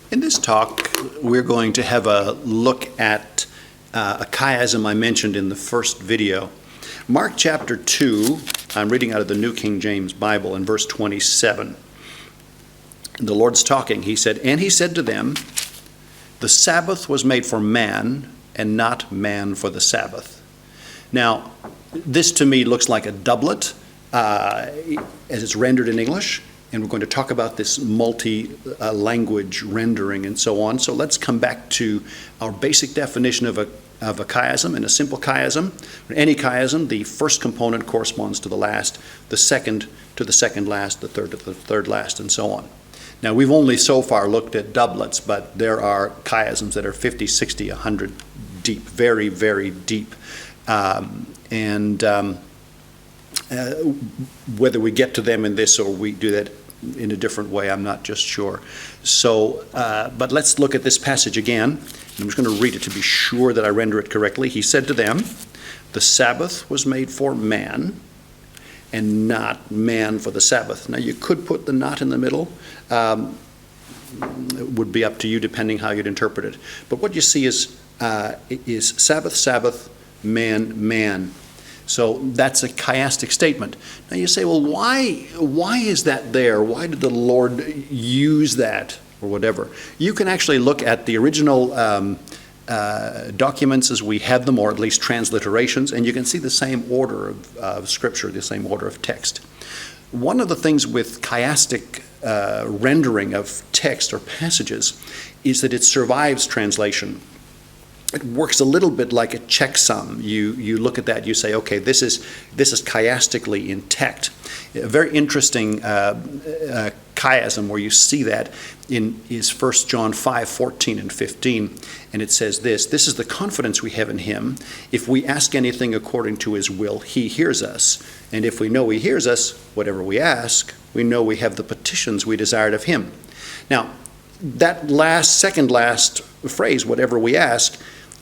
In this talk, we're going to have a look at a chiasm I mentioned in the first video. Mark chapter 2, I'm reading out of the New King James Bible in verse 27. The Lord's talking. He said, "And he said to them, the Sabbath was made for man, and not man for the Sabbath." Now, this to me looks like a doublet, as it's rendered in English. And we're going to talk about this multi-language rendering and so on. So let's come back to our basic definition of a chiasm. And a simple chiasm, any chiasm, the first component corresponds to the last, the second to the second last, the third to the third last, and so on. Now, we've only so far looked at doublets, but there are chiasms that are 50, 60, 100 deep, very, very deep. Whether we get to them in this or we do that in a different way, I'm not just sure. So, but let's look at this passage again. I'm just going to read it to be sure that I render it correctly. He said to them, "The Sabbath was made for man, and not man for the Sabbath." Now, you could put the "not" in the middle. It would be up to you depending how you'd interpret it. But what you see is Sabbath, Sabbath, man, man. So that's a chiastic statement. Now you say, well, why is that there? Why did the Lord use that or whatever? You can actually look at the original documents as we have them, or at least transliterations, and you can see the same order of Scripture, the same order of text. One of the things with chiastic rendering of text or passages is that it survives translation. It works a little bit like a checksum. You look at that, you say, okay, this is chiastically intact. A very interesting chiasm where you see that is 1 John 5:14 and 15, and it says this is the confidence we have in him. If we ask anything according to his will, he hears us. And if we know he hears us, whatever we ask, we know we have the petitions we desired of him. Now, that second last phrase, whatever we ask,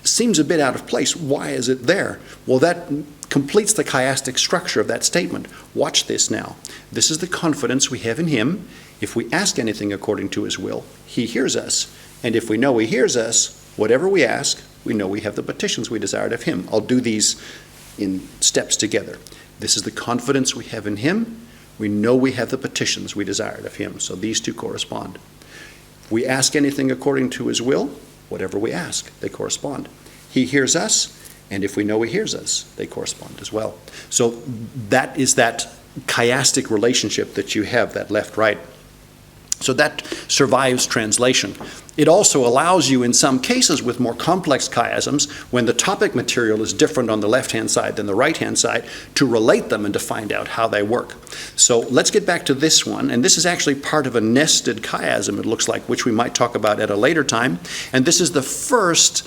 seems a bit out of place. Why is it there? Well, that completes the chiastic structure of that statement. Watch this now. This is the confidence we have in him. If we ask anything according to his will, he hears us. And if we know he hears us, whatever we ask, we know we have the petitions we desired of him. I'll do these in steps together. This is the confidence we have in him. We know we have the petitions we desired of him. So these two correspond. If we ask anything according to his will, whatever we ask, they correspond. He hears us, and if we know he hears us, they correspond as well. So that is that chiastic relationship that you have, that left-right. So that survives translation. It also allows you, in some cases with more complex chiasms, when the topic material is different on the left-hand side than the right-hand side, to relate them and to find out how they work. So let's get back to this one. And this is actually part of a nested chiasm, it looks like, which we might talk about at a later time. And this is the first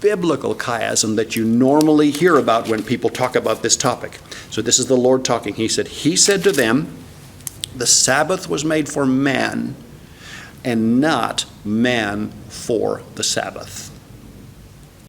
biblical chiasm that you normally hear about when people talk about this topic. So this is the Lord talking. He said to them, the Sabbath was made for man, and not man for the Sabbath.